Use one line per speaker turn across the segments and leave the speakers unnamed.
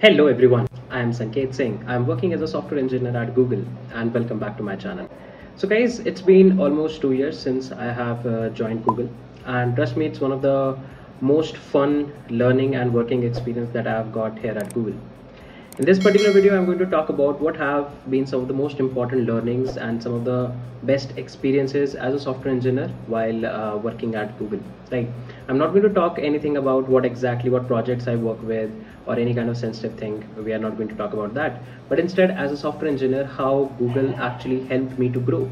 Hello everyone, I am Sanket Singh. I am working as a software engineer at Google and welcome back to my channel. So guys, it's been almost 2 years since I have joined Google, and trust me, it's one of the most fun learning and working experience that I have got here at Google. In this particular video, I'm going to talk about what have been some of the most important learnings and some of the best experiences as a software engineer while working at Google. Right? I'm not going to talk anything about what projects I work with or any kind of sensitive thing. We are not going to talk about that. But instead, as a software engineer, how Google actually helped me to grow.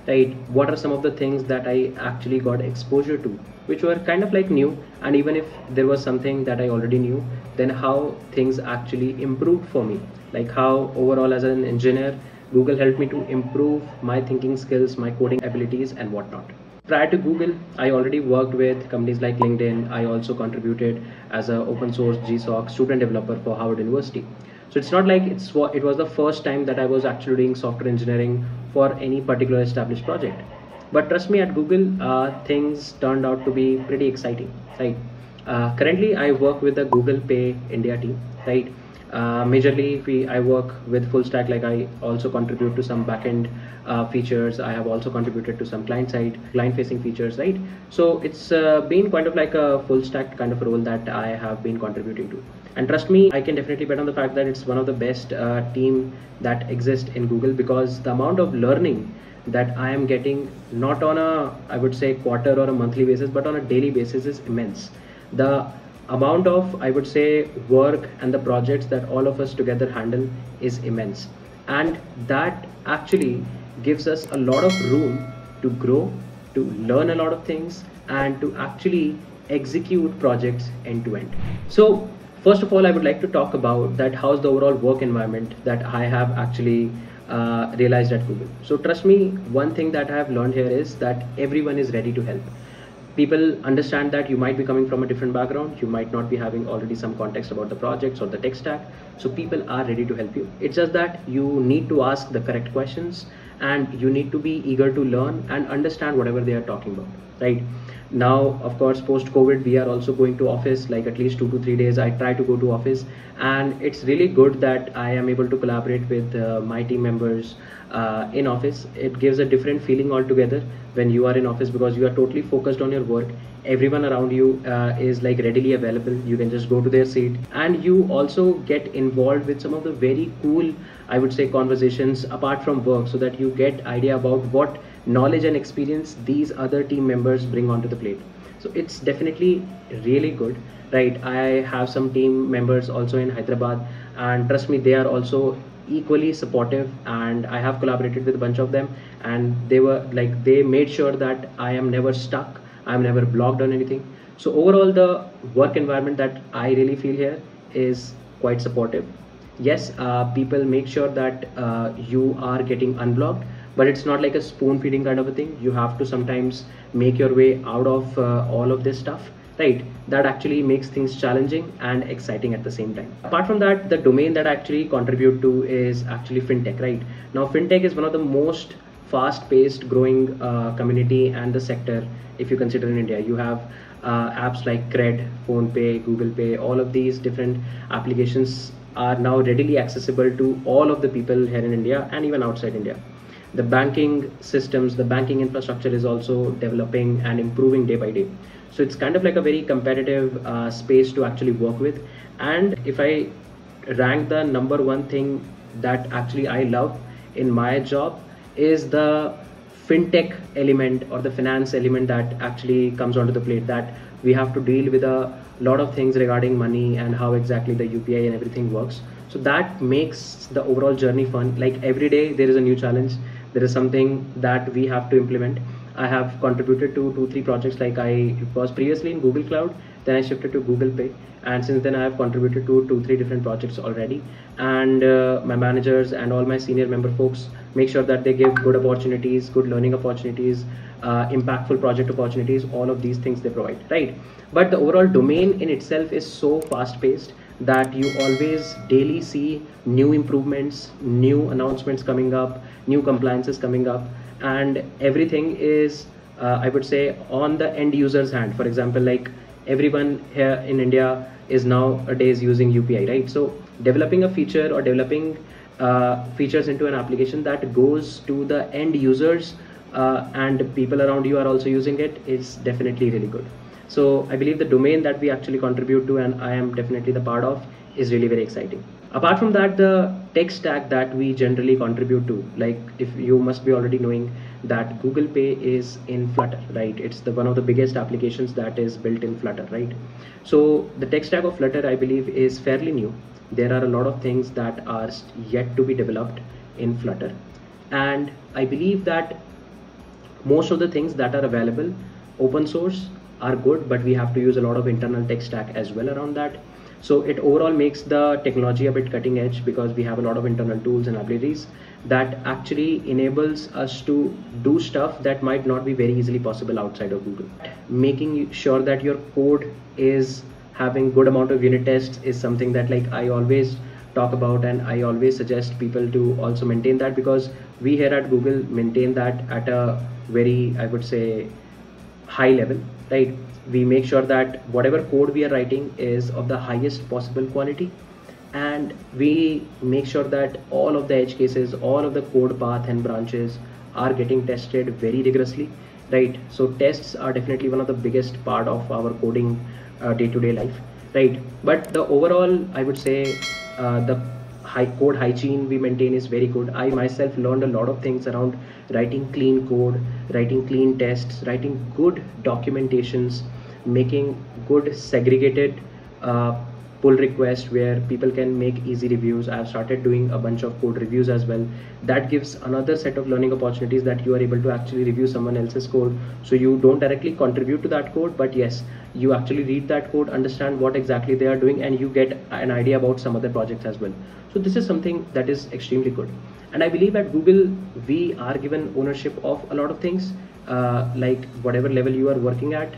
Right? What are some of the things that I actually got exposure to, which were kind of like new, and even if there was something that I already knew, then how things actually improved for me, like how overall as an engineer Google helped me to improve my thinking skills, my coding abilities and whatnot. Prior to Google, I already worked with companies like LinkedIn. I also contributed as an open source GSOC student developer for Harvard University. So it's not like it was the first time that I was actually doing software engineering for any particular established project. But trust me, at Google, things turned out to be pretty exciting, right? Currently, I work with the Google Pay India team, right? Majorly, I work with full stack. Like I also contribute to some backend features. I have also contributed to some client-facing features, right? So it's been kind of like a full stack kind of role that I have been contributing to. And trust me, I can definitely bet on the fact that it's one of the best team that exists in Google, because the amount of learning that I am getting, not on a, I would say, quarter or a monthly basis, but on a daily basis, is immense. The amount of, I would say, work and the projects that all of us together handle is immense. And that actually gives us a lot of room to grow, to learn a lot of things, and to actually execute projects end to end. So first of all, I would like to talk about that how's the overall work environment that I have actually realized at Google. So trust me, one thing that I have learned here is that everyone is ready to help. People understand that you might be coming from a different background, you might not be having already some context about the projects or the tech stack, so people are ready to help you. It's just that you need to ask the correct questions and you need to be eager to learn and understand whatever they are talking about, right? Now, of course, post COVID, we are also going to office, like at least 2 to 3 days I try to go to office, and it's really good that I am able to collaborate with my team members in office. It gives a different feeling altogether when you are in office, because you are totally focused on your work. Everyone around you is like readily available. You can just go to their seat, and you also get involved with some of the very cool, I would say, conversations apart from work, so that you get idea about what knowledge and experience these other team members bring onto the plate. So it's definitely really good, right? I have some team members also in Hyderabad, and trust me, they are also equally supportive, and I have collaborated with a bunch of them, and they made sure that I am never stuck, I'm never blocked on anything. So overall, the work environment that I really feel here is quite supportive. Yes, people make sure that you are getting unblocked, but it's not like a spoon feeding kind of a thing. You have to sometimes make your way out of all of this stuff, right? That actually makes things challenging and exciting at the same time. Apart from that, the domain that I actually contribute to is actually fintech, right? Now, fintech is one of the most fast-paced growing community and the sector. If you consider in India, you have apps like Cred, PhonePe, Google Pay. All of these different applications are now readily accessible to all of the people here in India and even outside India. The banking systems, the banking infrastructure is also developing and improving day by day. So it's kind of like a very competitive space to actually work with. And if I rank the number one thing that actually I love in my job, is the fintech element or the finance element that actually comes onto the plate, that we have to deal with a lot of things regarding money and how exactly the UPI and everything works. So that makes the overall journey fun. Like every day there is a new challenge, there is something that we have to implement. I have contributed to 2-3 projects. Like I was previously in Google Cloud, then I shifted to Google Pay, and since then I have contributed to 2-3 different projects already. And my managers and all my senior member folks make sure that they give good opportunities, good learning opportunities, impactful project opportunities. All of these things they provide, right? But the overall domain in itself is so fast paced that you always daily see new improvements, new announcements coming up, new compliances coming up, and everything is I would say on the end user's hand. For example, like everyone here in India is nowadays using UPI, right? So developing a feature or developing features into an application that goes to the end users and people around you are also using it is definitely really good. So I believe the domain that we actually contribute to and I am definitely the part of is really very exciting. Apart from that, the tech stack that we generally contribute to, like if you must be already knowing that Google Pay is in Flutter, right? It's the one of the biggest applications that is built in Flutter, right? So the tech stack of Flutter, I believe, is fairly new. There are a lot of things that are yet to be developed in Flutter, and I believe that most of the things that are available open source are good, but we have to use a lot of internal tech stack as well around that. So it overall makes the technology a bit cutting edge because we have a lot of internal tools and abilities that actually enables us to do stuff that might not be very easily possible outside of Google. Making sure that your code is having good amount of unit tests is something that like I always talk about, and I always suggest people to also maintain that, because we here at Google maintain that at a very, I would say, high level, right? We make sure that whatever code we are writing is of the highest possible quality, and we make sure that all of the edge cases, all of the code path and branches are getting tested very rigorously, right? So tests are definitely one of the biggest part of our coding day-to-day life, right? But the overall, I would say, the high code hygiene we maintain is very good. I myself learned a lot of things around writing clean code, writing clean tests, writing good documentations, making good segregated pull requests where people can make easy reviews. I've started doing a bunch of code reviews as well. That gives another set of learning opportunities, that you are able to actually review someone else's code. So you don't directly contribute to that code, but yes, you actually read that code, understand what exactly they are doing, and you get an idea about some other projects as well. So this is something that is extremely good. And I believe at Google, we are given ownership of a lot of things, like whatever level you are working at,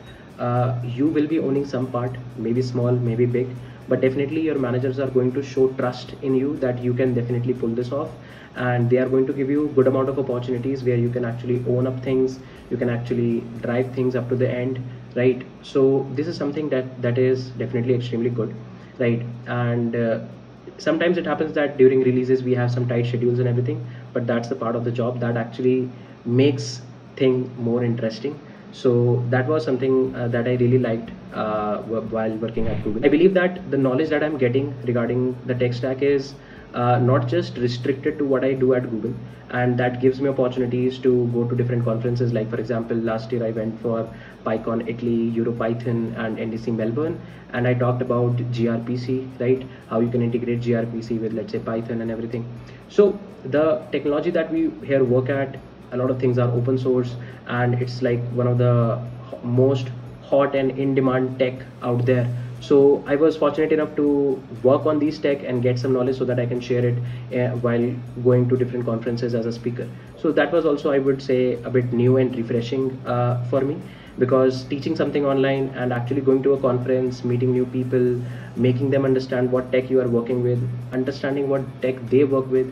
you will be owning some part, maybe small, maybe big, but definitely your managers are going to show trust in you that you can definitely pull this off, and they are going to give you good amount of opportunities where you can actually own up things, you can actually drive things up to the end, right? So this is something that is definitely extremely good, right? And sometimes it happens that during releases we have some tight schedules and everything, but that's the part of the job that actually makes thing more interesting. So that was something that I really liked while working at Google. I believe that the knowledge that I'm getting regarding the tech stack is not just restricted to what I do at Google, and that gives me opportunities to go to different conferences. Like for example, last year I went for PyCon Italy, EuroPython and NDC Melbourne, and I talked about gRPC, right? How you can integrate gRPC with, let's say, Python and everything. So the technology that we here work at, a lot of things are open source, and it's like one of the most hot and in-demand tech out there. So I was fortunate enough to work on these tech and get some knowledge so that I can share it while going to different conferences as a speaker. So that was also, I would say, a bit new and refreshing for me, because teaching something online and actually going to a conference, meeting new people, making them understand what tech you are working with, understanding what tech they work with,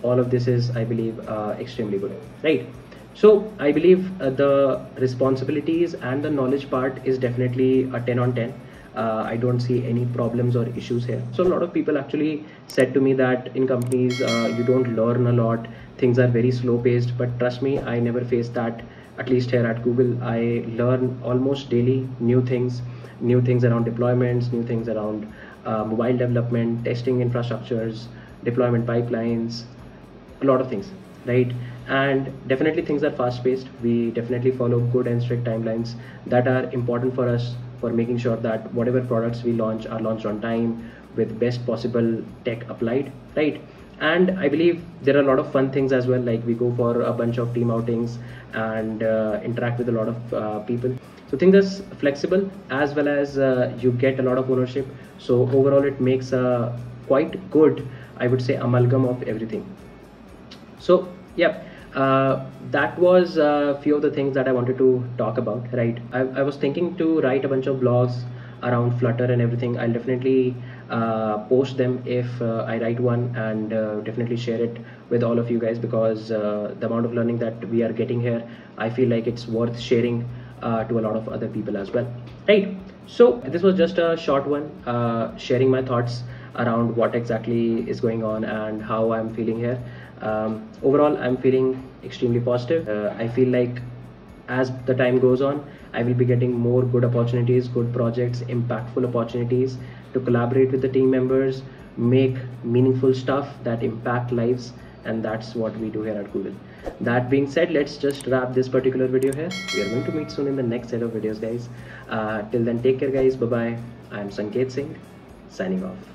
all of this is, I believe, extremely good, right? So I believe the responsibilities and the knowledge part is definitely a 10 on 10. I don't see any problems or issues here. So a lot of people actually said to me that in companies you don't learn a lot, things are very slow paced, but trust me, I never faced that. At least here at Google, I learn almost daily new things around deployments, new things around mobile development, testing infrastructures, deployment pipelines, a lot of things, right? And definitely things are fast paced. We definitely follow good and strict timelines that are important for us, for making sure that whatever products we launch are launched on time with best possible tech applied, right? And I believe there are a lot of fun things as well, like we go for a bunch of team outings and interact with a lot of people. So things are flexible, as well as you get a lot of ownership. So overall it makes a quite good, I would say, amalgam of everything. So yeah, that was a few of the things that I wanted to talk about, right? I was thinking to write a bunch of blogs around Flutter and everything. I'll definitely post them if I write one, and definitely share it with all of you guys, because the amount of learning that we are getting here, I feel like it's worth sharing to a lot of other people as well, right? So this was just a short one, sharing my thoughts around what exactly is going on and how I'm feeling here. Overall, I'm feeling extremely positive. I feel like as the time goes on, I will be getting more good opportunities, good projects, impactful opportunities to collaborate with the team members, make meaningful stuff that impact lives, and that's what we do here at Google. That being said, let's just wrap this particular video here. We are going to meet soon in the next set of videos, guys. Till then, take care, guys. Bye bye. I'm Sanket Singh, signing off.